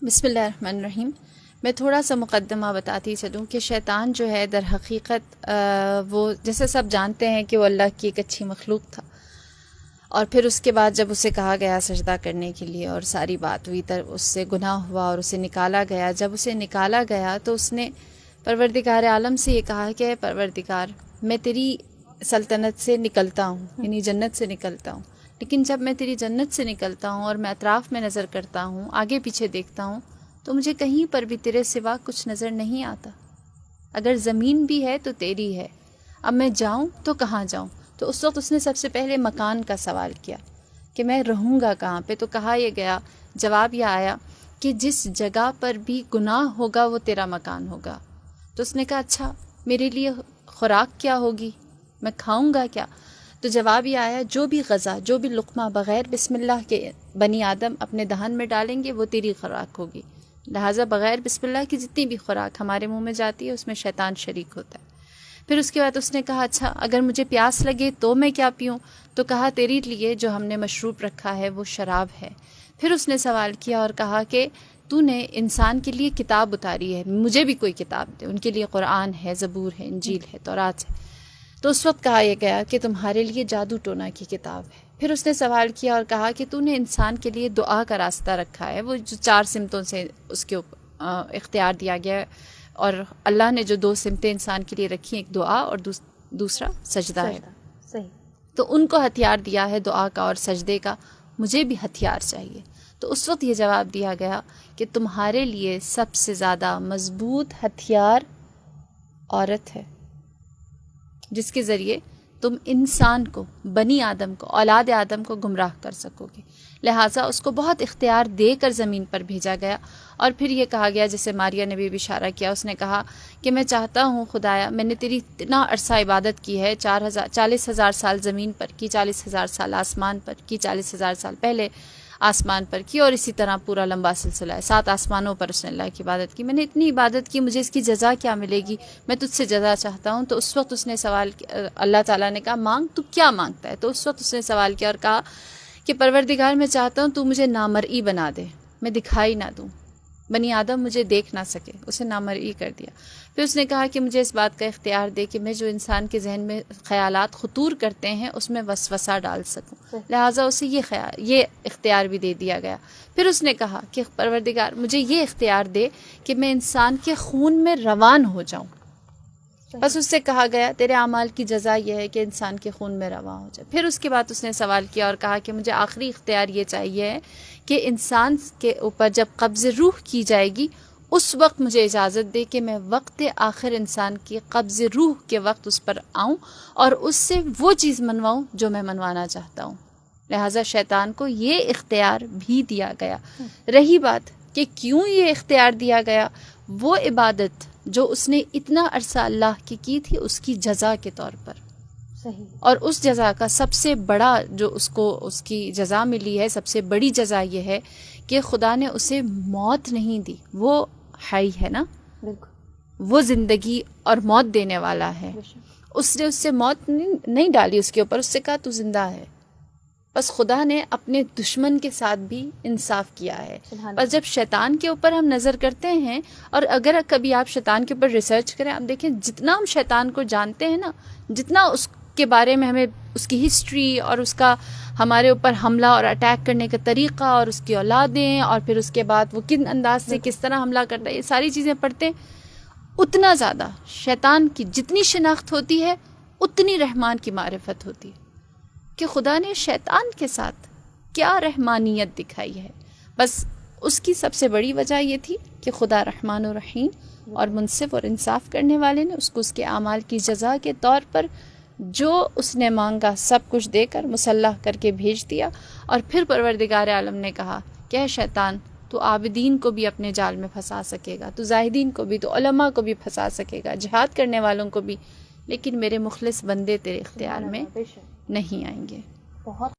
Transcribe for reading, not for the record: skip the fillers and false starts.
بسم اللہ الرحمن الرحیم۔ میں تھوڑا سا مقدمہ بتاتی چلوں کہ شیطان جو ہے در حقیقت وہ جیسے سب جانتے ہیں کہ وہ اللہ کی ایک اچھی مخلوق تھا، اور پھر اس کے بعد جب اسے کہا گیا سجدہ کرنے کے لیے اور ساری بات ہوئی تب اس سے گناہ ہوا اور اسے نکالا گیا۔ جب اسے نکالا گیا تو اس نے پروردگار عالم سے یہ کہا کہ پروردگار میں تیری سلطنت سے نکلتا ہوں، یعنی جنت سے نکلتا ہوں، لیکن جب میں تیری جنت سے نکلتا ہوں اور میں اطراف میں نظر کرتا ہوں، آگے پیچھے دیکھتا ہوں، تو مجھے کہیں پر بھی تیرے سوا کچھ نظر نہیں آتا۔ اگر زمین بھی ہے تو تیری ہے، اب میں جاؤں تو کہاں جاؤں؟ تو اس وقت اس نے سب سے پہلے مکان کا سوال کیا کہ میں رہوں گا کہاں پہ؟ تو کہا یہ گیا، جواب یہ آیا کہ جس جگہ پر بھی گناہ ہوگا وہ تیرا مکان ہوگا۔ تو اس نے کہا اچھا میرے لیے خوراک کیا ہوگی، میں کھاؤں گا کیا؟ تو جواب یہ آیا جو بھی غذا، جو بھی لقمہ بغیر بسم اللہ کے بنی آدم اپنے دہن میں ڈالیں گے وہ تیری خوراک ہوگی، لہٰذا بغیر بسم اللہ کی جتنی بھی خوراک ہمارے منہ میں جاتی ہے اس میں شیطان شریک ہوتا ہے۔ پھر اس کے بعد اس نے کہا اچھا اگر مجھے پیاس لگے تو میں کیا پیوں؟ تو کہا تیری لیے جو ہم نے مشروب رکھا ہے وہ شراب ہے۔ پھر اس نے سوال کیا اور کہا کہ تو نے انسان کے لیے کتاب اتاری ہے، مجھے بھی کوئی کتاب دے۔ ان کے لیے قرآن ہے، زبور ہے، انجیل ہے، تورات ہے۔ تو اس وقت کہا یہ گیا کہ تمہارے لیے جادو ٹونا کی کتاب ہے۔ پھر اس نے سوال کیا اور کہا کہ تو نے انسان کے لیے دعا کا راستہ رکھا ہے، وہ جو 4 سمتوں سے اس کے اختیار دیا گیا ہے، اور اللہ نے جو 2 سمتیں انسان کے لیے رکھی ہیں، ایک دعا اور دوسرا سجدہ ہے، صحیح۔ تو ان کو ہتھیار دیا ہے دعا کا اور سجدے کا، مجھے بھی ہتھیار چاہیے۔ تو اس وقت یہ جواب دیا گیا کہ تمہارے لیے سب سے زیادہ مضبوط ہتھیار عورت ہے، جس کے ذریعے تم انسان کو، بنی آدم کو، اولاد آدم کو گمراہ کر سکو گے، لہٰذا اس کو بہت اختیار دے کر زمین پر بھیجا گیا۔ اور پھر یہ کہا گیا، جیسے ماریہ نے بھی اشارہ کیا، اس نے کہا کہ میں چاہتا ہوں خدایا میں نے تیری اتنا عرصہ عبادت کی ہے، 40,000 سال زمین پر کی، 40,000 سال آسمان پر کی، 40,000 سال پہلے آسمان پر کی، اور اسی طرح پورا لمبا سلسلہ ہے، 7 آسمانوں پر اس نے اللہ کی عبادت کی۔ میں نے اتنی عبادت کی، مجھے اس کی جزا کیا ملے گی؟ میں تجھ سے جزا چاہتا ہوں۔ تو اس وقت اس نے سوال کیا، اللہ تعالیٰ نے کہا مانگ، تو کیا مانگتا ہے؟ تو اس وقت اس نے سوال کیا اور کہا کہ پروردگار میں چاہتا ہوں تو مجھے نامرئی بنا دے، میں دکھائی نہ دوں، بنی آدم مجھے دیکھ نہ سکے، اسے نامرئی کر دیا۔ پھر اس نے کہا کہ مجھے اس بات کا اختیار دے کہ میں جو انسان کے ذہن میں خیالات خطور کرتے ہیں اس میں وسوسہ ڈال سکوں، لہٰذا اسے یہ اختیار بھی دے دیا گیا۔ پھر اس نے کہا کہ پروردگار مجھے یہ اختیار دے کہ میں انسان کے خون میں روان ہو جاؤں۔ بس اس سے کہا گیا تیرے اعمال کی جزا یہ ہے کہ انسان کے خون میں رواں ہو جائے۔ پھر اس کے بعد اس نے سوال کیا اور کہا کہ مجھے آخری اختیار یہ چاہیے ہے کہ انسان کے اوپر جب قبض روح کی جائے گی اس وقت مجھے اجازت دے کہ میں وقت آخر انسان کی قبض روح کے وقت اس پر آؤں اور اس سے وہ چیز منواؤں جو میں منوانا چاہتا ہوں۔ لہٰذا شیطان کو یہ اختیار بھی دیا گیا۔ رہی بات کہ کیوں یہ اختیار دیا گیا، وہ عبادت جو اس نے اتنا عرصہ اللہ کی تھی اس کی جزا کے طور پر، صحیح، اور اس جزا کا سب سے بڑا جو اس کی جزا ملی ہے، سب سے بڑی جزا یہ ہے کہ خدا نے اسے موت نہیں دی، وہ حی ہے نا، بالکل، وہ زندگی اور موت دینے والا ہے۔ اس نے اس سے موت نہیں ڈالی اس کے اوپر، اس سے کہا تو زندہ ہے۔ بس خدا نے اپنے دشمن کے ساتھ بھی انصاف کیا ہے۔ بس جب شیطان کے اوپر ہم نظر کرتے ہیں، اور اگر کبھی آپ شیطان کے اوپر ریسرچ کریں، آپ دیکھیں جتنا ہم شیطان کو جانتے ہیں نا، جتنا اس کے بارے میں ہمیں اس کی ہسٹری اور اس کا ہمارے اوپر حملہ اور اٹیک کرنے کا طریقہ اور اس کی اولادیں، اور پھر اس کے بعد وہ کن انداز سے کس طرح حملہ کرتا ہے، یہ ساری چیزیں پڑھتے ہیں، اتنا زیادہ شیطان کی جتنی شناخت ہوتی ہے اتنی رحمان کی معرفت ہوتی ہے کہ خدا نے شیطان کے ساتھ کیا رحمانیت دکھائی ہے۔ بس اس کی سب سے بڑی وجہ یہ تھی کہ خدا رحمان و رحیم اور منصف اور انصاف کرنے والے نے اس کو اس کے اعمال کی جزا کے طور پر جو اس نے مانگا سب کچھ دے کر مسلح کر کے بھیج دیا۔ اور پھر پروردگار عالم نے کہا کہ اے شیطان تو عابدین کو بھی اپنے جال میں پھنسا سکے گا، تو زاہدین کو بھی، تو علماء کو بھی پھنسا سکے گا، جہاد کرنے والوں کو بھی، لیکن میرے مخلص بندے تیرے اختیار میں نہیں آئیں گے۔ بہت